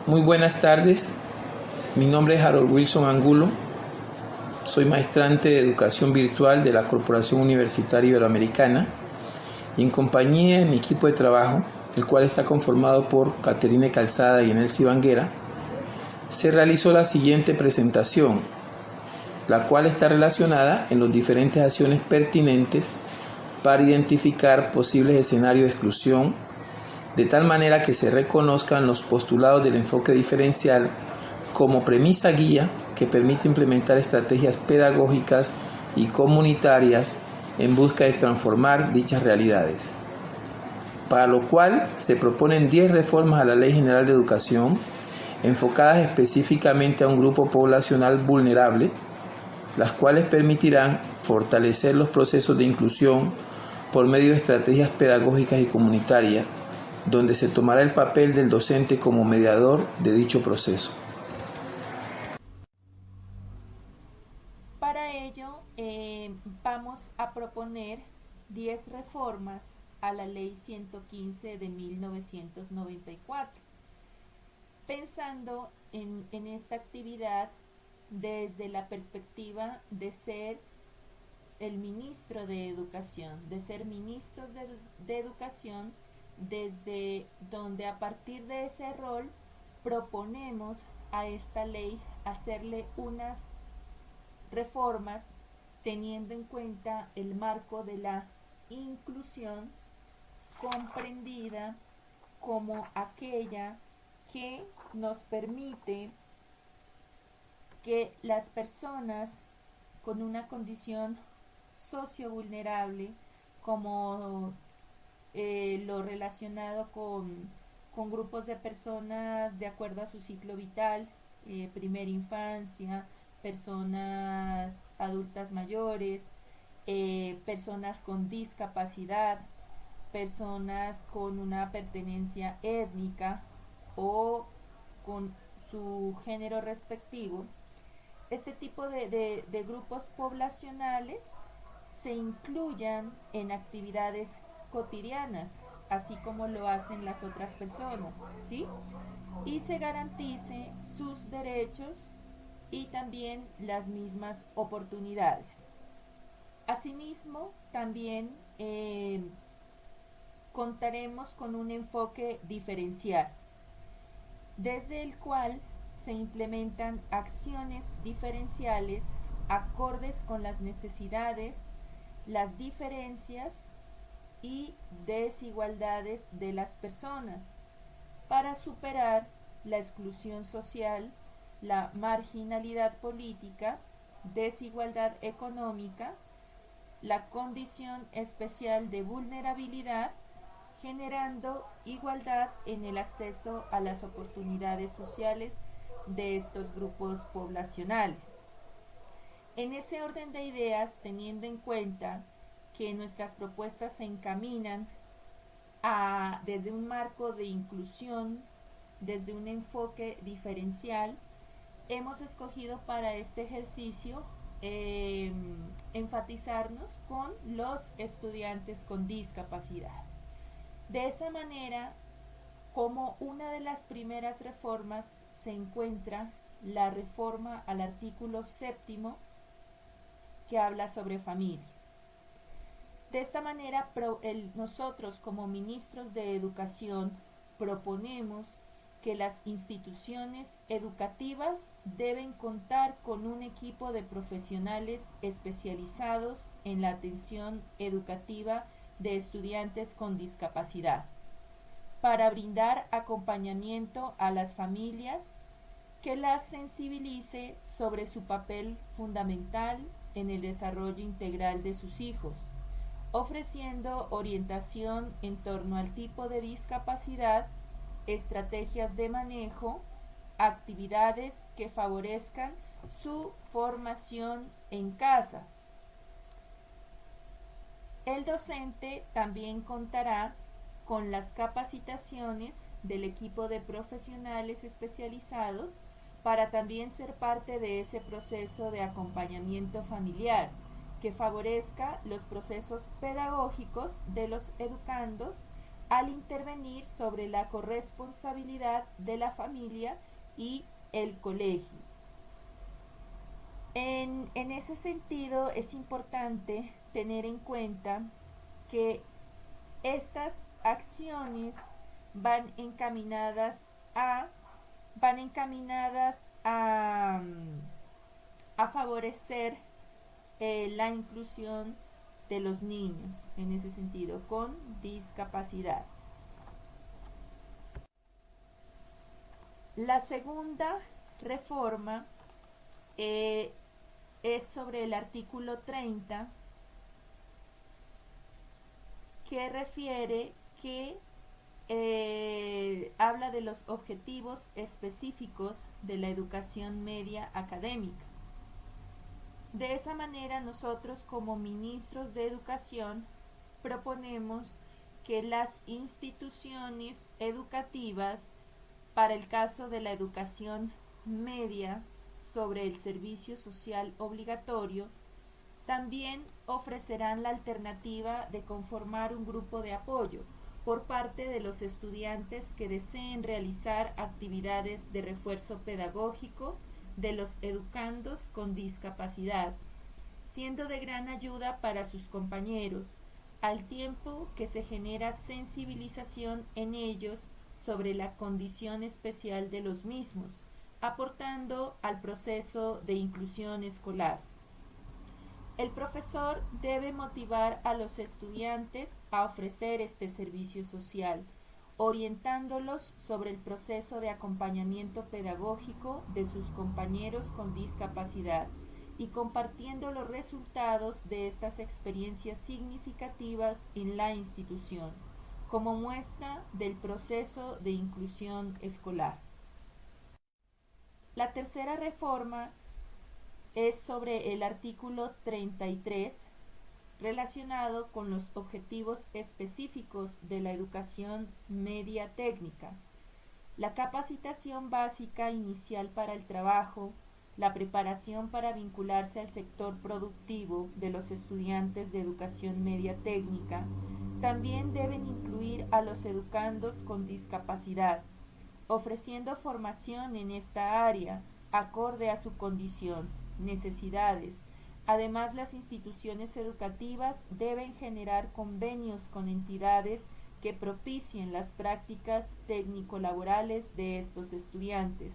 Muy buenas tardes, mi nombre es Harold Wilson Angulo, soy maestrante de educación virtual de la Corporación Universitaria Iberoamericana y en compañía de mi equipo de trabajo, el cual está conformado por Caterine Calzada y Enelsi Banguera, se realizó la siguiente presentación, la cual está relacionada en las diferentes acciones pertinentes para identificar posibles escenarios de exclusión, de tal manera que se reconozcan los postulados del enfoque diferencial como premisa guía que permite implementar estrategias pedagógicas y comunitarias en busca de transformar dichas realidades. Para lo cual se proponen 10 reformas a la Ley General de Educación enfocadas específicamente a un grupo poblacional vulnerable, las cuales permitirán fortalecer los procesos de inclusión por medio de estrategias pedagógicas y comunitarias, donde se tomará el papel del docente como mediador de dicho proceso. Para ello, vamos a proponer 10 reformas a la Ley 115 de 1994, pensando en esta actividad desde la perspectiva de ser el ministro de Educación, de ser ministros de Educación, desde donde a partir de ese rol proponemos a esta ley hacerle unas reformas teniendo en cuenta el marco de la inclusión comprendida como aquella que nos permite que las personas con una condición socio-vulnerable, como lo relacionado con grupos de personas de acuerdo a su ciclo vital, primera infancia, personas adultas mayores, personas con discapacidad, personas con una pertenencia étnica o con su género respectivo. Este tipo de grupos poblacionales se incluyan en actividades cotidianas, así como lo hacen las otras personas, ¿sí? Y se garantice sus derechos y también las mismas oportunidades. Asimismo, también contaremos con un enfoque diferencial, desde el cual se implementan acciones diferenciales acordes con las necesidades, las diferencias y desigualdades de las personas para superar la exclusión social, la marginalidad política, desigualdad económica, la condición especial de vulnerabilidad, generando igualdad en el acceso a las oportunidades sociales de estos grupos poblacionales. En ese orden de ideas, teniendo en cuenta que nuestras propuestas se encaminan desde un marco de inclusión, desde un enfoque diferencial, hemos escogido para este ejercicio enfatizarnos con los estudiantes con discapacidad. De esa manera, como una de las primeras reformas se encuentra la reforma al artículo 7 que habla sobre familia. De esta manera, nosotros como ministros de Educación proponemos que las instituciones educativas deben contar con un equipo de profesionales especializados en la atención educativa de estudiantes con discapacidad, para brindar acompañamiento a las familias, que las sensibilice sobre su papel fundamental en el desarrollo integral de sus hijos, ofreciendo orientación en torno al tipo de discapacidad, estrategias de manejo, actividades que favorezcan su formación en casa. El docente también contará con las capacitaciones del equipo de profesionales especializados para también ser parte de ese proceso de acompañamiento familiar que favorezca los procesos pedagógicos de los educandos al intervenir sobre la corresponsabilidad de la familia y el colegio. En ese sentido es importante tener en cuenta que estas acciones van encaminadas a favorecer la inclusión de los niños, en ese sentido, con discapacidad. La segunda reforma es sobre el artículo 30, que refiere que habla de los objetivos específicos de la educación media académica. De esa manera, nosotros como ministros de educación proponemos que las instituciones educativas, para el caso de la educación media sobre el servicio social obligatorio, también ofrecerán la alternativa de conformar un grupo de apoyo por parte de los estudiantes que deseen realizar actividades de refuerzo pedagógico de los educandos con discapacidad, siendo de gran ayuda para sus compañeros, al tiempo que se genera sensibilización en ellos sobre la condición especial de los mismos, aportando al proceso de inclusión escolar. El profesor debe motivar a los estudiantes a ofrecer este servicio social, orientándolos sobre el proceso de acompañamiento pedagógico de sus compañeros con discapacidad y compartiendo los resultados de estas experiencias significativas en la institución, como muestra del proceso de inclusión escolar. La tercera reforma es sobre el artículo 33, relacionado con los objetivos específicos de la educación media técnica, la capacitación básica inicial para el trabajo, la preparación para vincularse al sector productivo de los estudiantes de educación media técnica. También deben incluir a los educandos con discapacidad, ofreciendo formación en esta área acorde a su condición, necesidades. Además, las instituciones educativas deben generar convenios con entidades que propicien las prácticas técnico-laborales de estos estudiantes.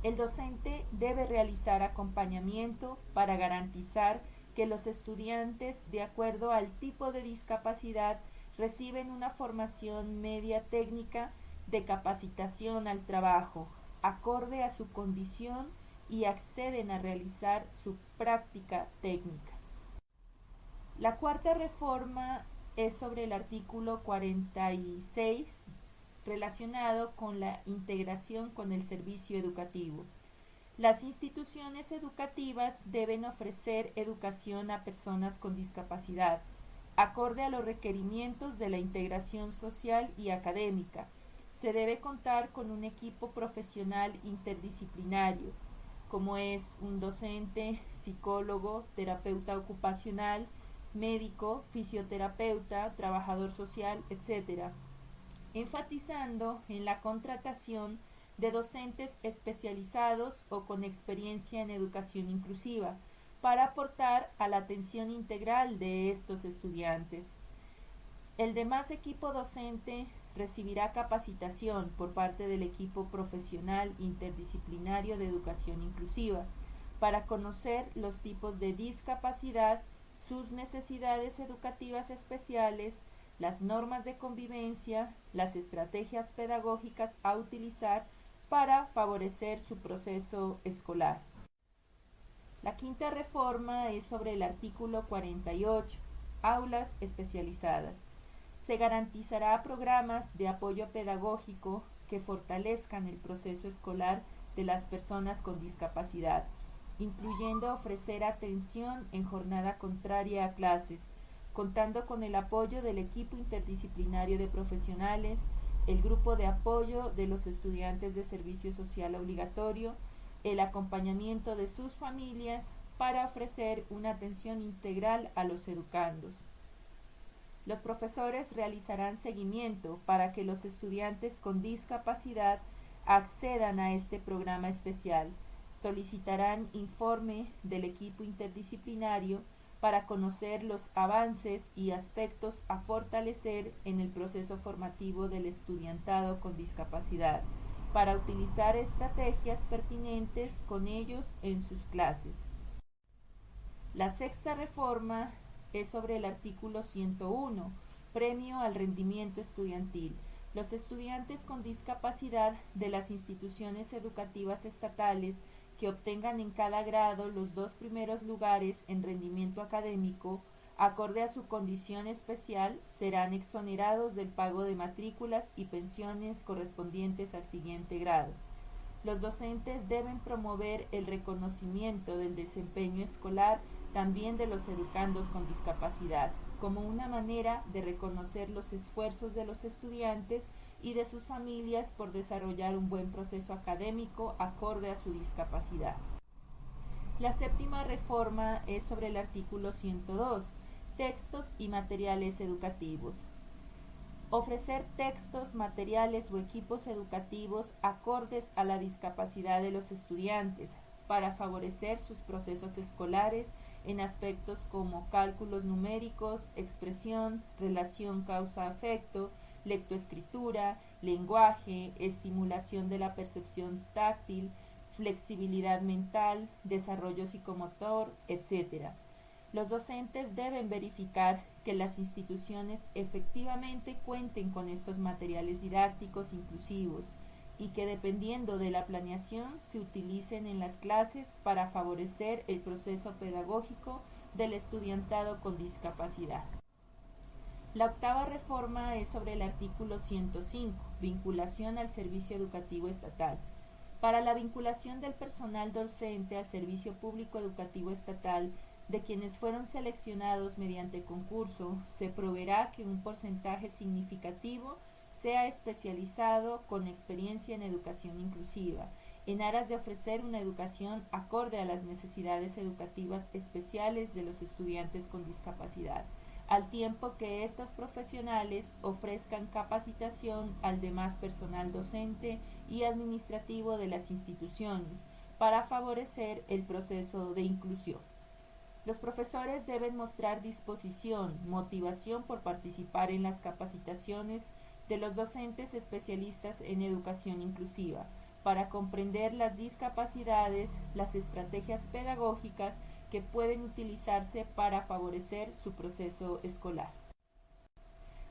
El docente debe realizar acompañamiento para garantizar que los estudiantes, de acuerdo al tipo de discapacidad, reciben una formación media técnica de capacitación al trabajo, acorde a su condición, y acceden a realizar su práctica técnica. La cuarta reforma es sobre el artículo 46, relacionado con la integración con el servicio educativo. Las instituciones educativas deben ofrecer educación a personas con discapacidad, acorde a los requerimientos de la integración social y académica. Se debe contar con un equipo profesional interdisciplinario, como es un docente, psicólogo, terapeuta ocupacional, médico, fisioterapeuta, trabajador social, etc., enfatizando en la contratación de docentes especializados o con experiencia en educación inclusiva para aportar a la atención integral de estos estudiantes. El demás equipo docente recibirá capacitación por parte del equipo profesional interdisciplinario de educación inclusiva para conocer los tipos de discapacidad, sus necesidades educativas especiales, las normas de convivencia, las estrategias pedagógicas a utilizar para favorecer su proceso escolar. La quinta reforma es sobre el artículo 48, aulas especializadas. Se garantizará programas de apoyo pedagógico que fortalezcan el proceso escolar de las personas con discapacidad, incluyendo ofrecer atención en jornada contraria a clases, contando con el apoyo del equipo interdisciplinario de profesionales, el grupo de apoyo de los estudiantes de servicio social obligatorio, el acompañamiento de sus familias para ofrecer una atención integral a los educandos. Los profesores realizarán seguimiento para que los estudiantes con discapacidad accedan a este programa especial. Solicitarán informe del equipo interdisciplinario para conocer los avances y aspectos a fortalecer en el proceso formativo del estudiantado con discapacidad, para utilizar estrategias pertinentes con ellos en sus clases. La sexta reforma es sobre el artículo 101, premio al rendimiento estudiantil. Los estudiantes con discapacidad de las instituciones educativas estatales que obtengan en cada grado los 2 primeros lugares en rendimiento académico, acorde a su condición especial, serán exonerados del pago de matrículas y pensiones correspondientes al siguiente grado. Los docentes deben promover el reconocimiento del desempeño escolar también de los educandos con discapacidad, como una manera de reconocer los esfuerzos de los estudiantes y de sus familias por desarrollar un buen proceso académico acorde a su discapacidad. La séptima reforma es sobre el artículo 102, textos y materiales educativos. Ofrecer textos, materiales o equipos educativos acordes a la discapacidad de los estudiantes para favorecer sus procesos escolares en aspectos como cálculos numéricos, expresión, relación causa-afecto, lectoescritura, lenguaje, estimulación de la percepción táctil, flexibilidad mental, desarrollo psicomotor, etc. Los docentes deben verificar que las instituciones efectivamente cuenten con estos materiales didácticos inclusivos y que, dependiendo de la planeación, se utilicen en las clases para favorecer el proceso pedagógico del estudiantado con discapacidad. La octava reforma es sobre el artículo 105, vinculación al servicio educativo estatal. Para la vinculación del personal docente al servicio público educativo estatal, de quienes fueron seleccionados mediante concurso, se proveerá que un porcentaje significativo sea especializado con experiencia en educación inclusiva, en aras de ofrecer una educación acorde a las necesidades educativas especiales de los estudiantes con discapacidad, al tiempo que estos profesionales ofrezcan capacitación al demás personal docente y administrativo de las instituciones para favorecer el proceso de inclusión. Los profesores deben mostrar disposición, motivación por participar en las capacitaciones de los docentes especialistas en educación inclusiva, para comprender las discapacidades, las estrategias pedagógicas que pueden utilizarse para favorecer su proceso escolar.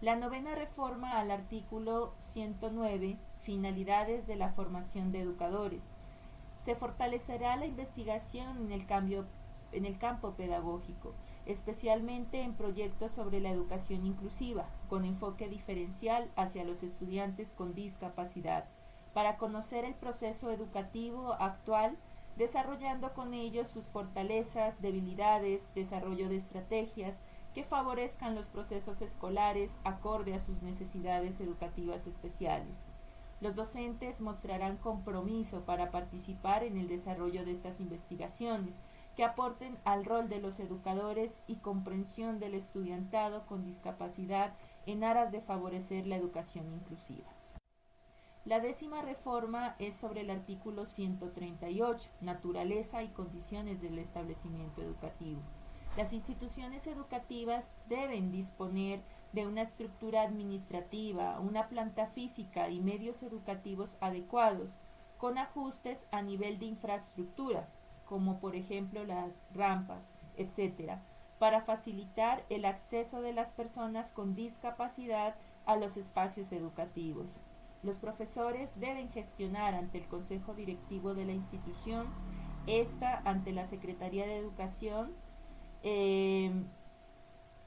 La novena reforma al artículo 109, finalidades de la formación de educadores. Se fortalecerá la investigación en el campo pedagógico, especialmente en proyectos sobre la educación inclusiva, con enfoque diferencial hacia los estudiantes con discapacidad, para conocer el proceso educativo actual, desarrollando con ellos sus fortalezas, debilidades, desarrollo de estrategias que favorezcan los procesos escolares acorde a sus necesidades educativas especiales. Los docentes mostrarán compromiso para participar en el desarrollo de estas investigaciones, que aporten al rol de los educadores y comprensión del estudiantado con discapacidad en aras de favorecer la educación inclusiva. La décima reforma es sobre el artículo 138, naturaleza y condiciones del establecimiento educativo. Las instituciones educativas deben disponer de una estructura administrativa, una planta física y medios educativos adecuados, con ajustes a nivel de infraestructura, como por ejemplo las rampas, etc., para facilitar el acceso de las personas con discapacidad a los espacios educativos. Los profesores deben gestionar ante el Consejo Directivo de la institución, esta ante la Secretaría de Educación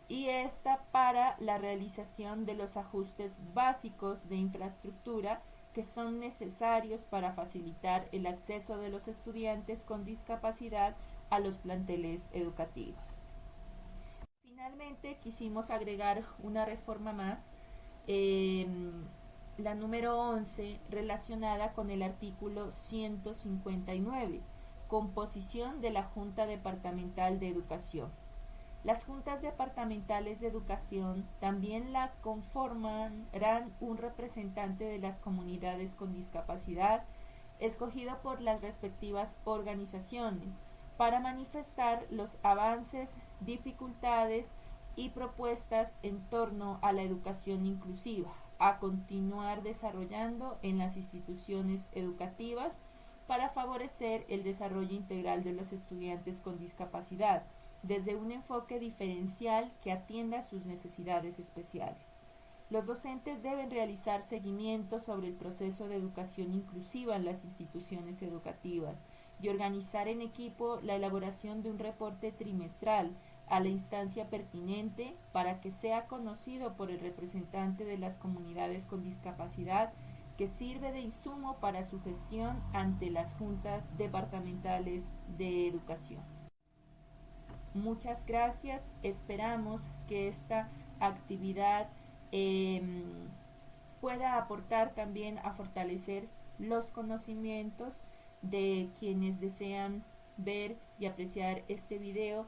y esta para la realización de los ajustes básicos de infraestructura que son necesarios para facilitar el acceso de los estudiantes con discapacidad a los planteles educativos. Finalmente, quisimos agregar una reforma más, la número 11, relacionada con el artículo 159, composición de la Junta Departamental de Educación. Las juntas departamentales de educación también la conformarán un representante de las comunidades con discapacidad, escogido por las respectivas organizaciones, para manifestar los avances, dificultades y propuestas en torno a la educación inclusiva, a continuar desarrollando en las instituciones educativas para favorecer el desarrollo integral de los estudiantes con discapacidad, desde un enfoque diferencial que atienda sus necesidades especiales. Los docentes deben realizar seguimiento sobre el proceso de educación inclusiva en las instituciones educativas y organizar en equipo la elaboración de un reporte trimestral a la instancia pertinente para que sea conocido por el representante de las comunidades con discapacidad, que sirve de insumo para su gestión ante las juntas departamentales de educación. Muchas gracias. Esperamos que esta actividad pueda aportar también a fortalecer los conocimientos de quienes desean ver y apreciar este video